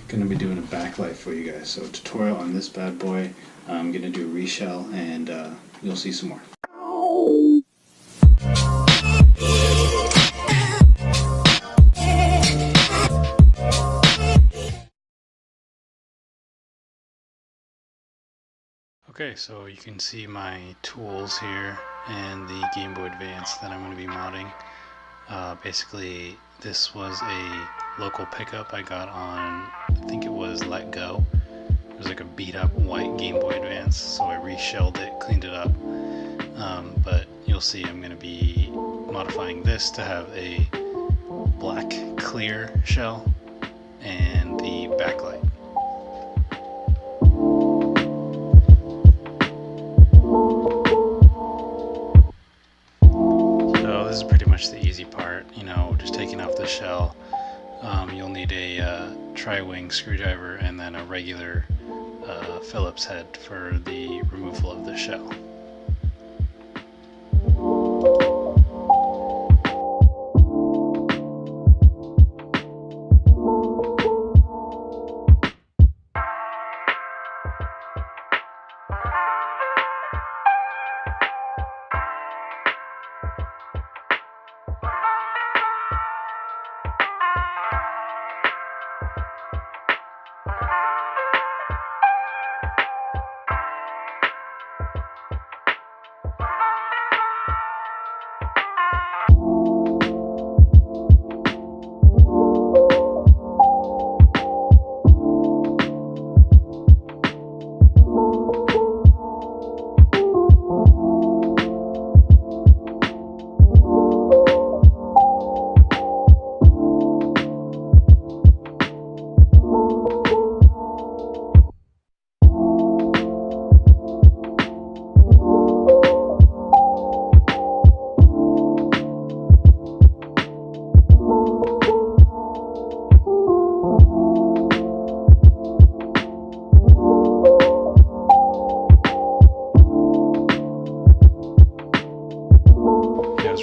Going to be doing a backlight for you guys. So tutorial on this bad boy. I'm going to do a reshell and you'll see some more. Okay, so you can see my tools here and the Game Boy Advance that I'm going to be modding. Basically, this was a local pickup I got on, I think it was Let Go. It was like a beat up white Game Boy Advance, so I reshelled it, cleaned it up. But you'll see I'm going to be modifying this to have a black clear shell and the backlight. This is pretty much the easy part, you know, just taking off the shell. You'll need a tri-wing screwdriver and then a regular Phillips head for the removal of the shell.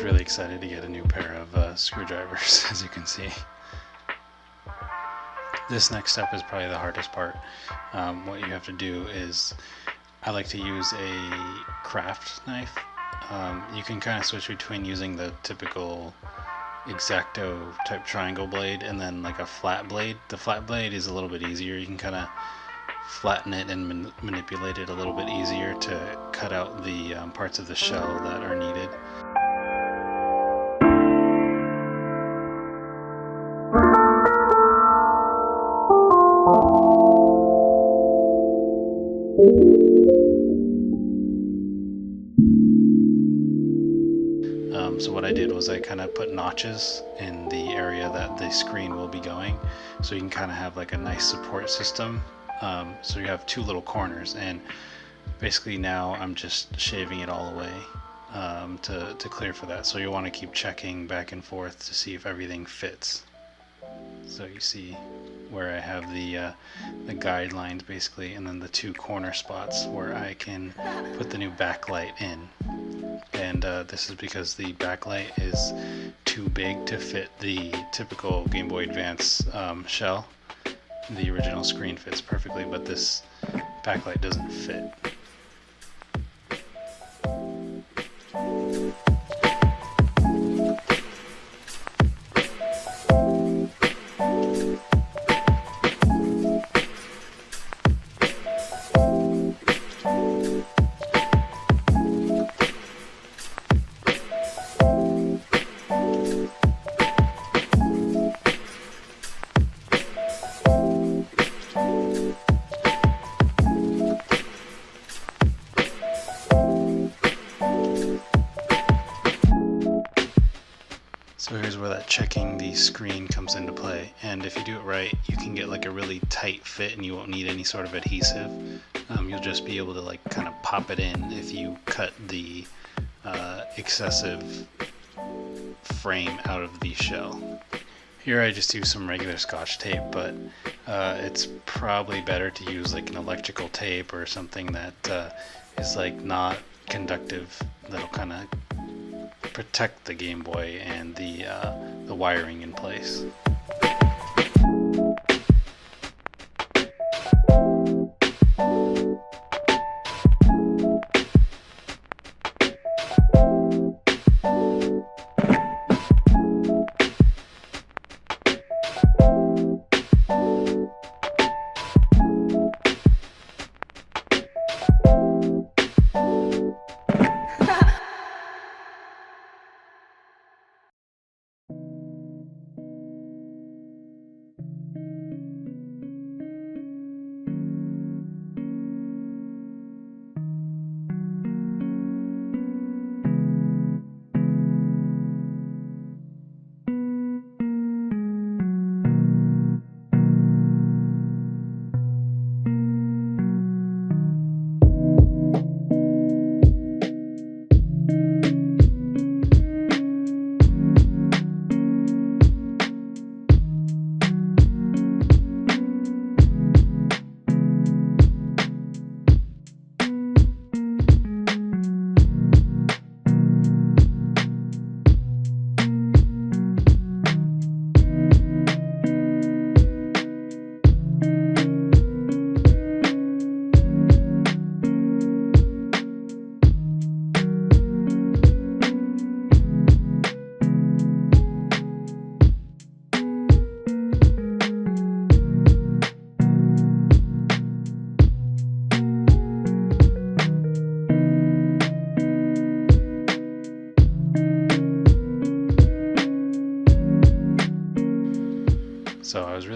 Really excited to get a new pair of screwdrivers, as you can see. This next step is probably the hardest part. What you have to do is, I like to use a craft knife. You can kind of switch between using the typical X-Acto type triangle blade and then like a flat blade. The flat blade is a little bit easier. You can kind of flatten it and manipulate it a little bit easier to cut out the parts of the shell that are needed. So what I did was I kind of put notches in the area that the screen will be going, so you can kind of have like a nice support system. So you have two little corners, and basically now I'm just shaving it all away to clear for that. So you'll want to keep checking back and forth to see if everything fits. So you see where I have the guidelines basically, and then the two corner spots where I can put the new backlight in. And this is because the backlight is too big to fit the typical Game Boy Advance shell. The original screen fits perfectly, but this backlight doesn't fit. So here's where that checking the screen comes into play, and if you do it right, you can get like a really tight fit and you won't need any sort of adhesive. You'll just be able to like kind of pop it in if you cut the excessive frame out of the shell. Here I just use some regular Scotch tape, but it's probably better to use like an electrical tape or something that is like not conductive, that'll kind of protect the Game Boy and the wiring in place.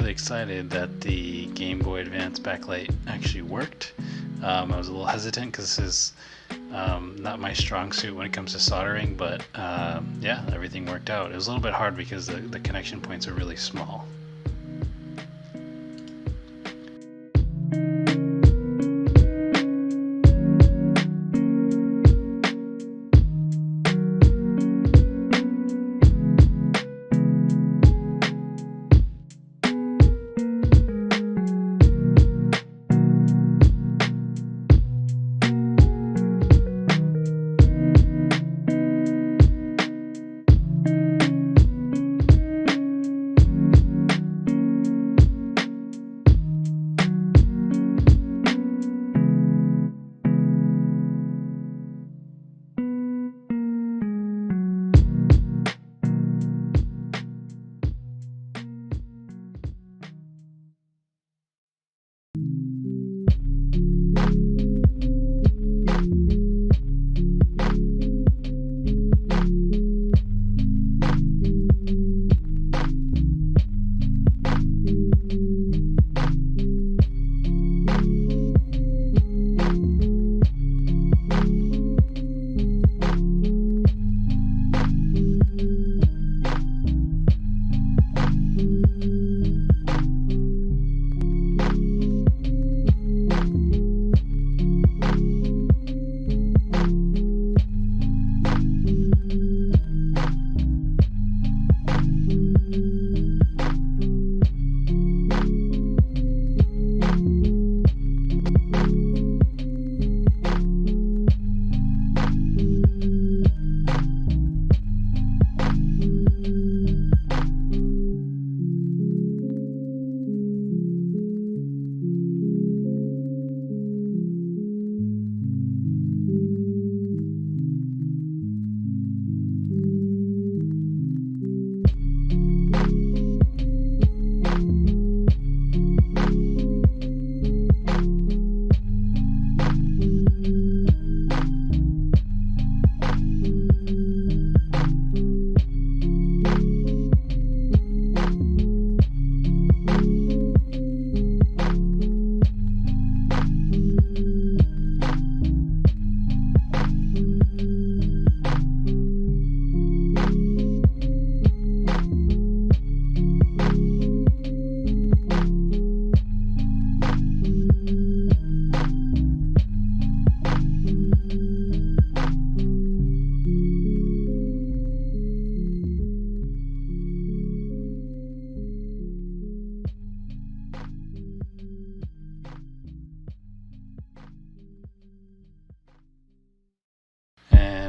really excited that the Game Boy Advance backlight actually worked. I was a little hesitant because this is not my strong suit when it comes to soldering, but yeah, everything worked out. It was a little bit hard because the connection points are really small.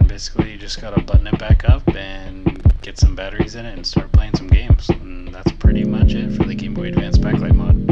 Basically, you just gotta button it back up and get some batteries in it and start playing some games. And that's pretty much it for the Game Boy Advance backlight mod.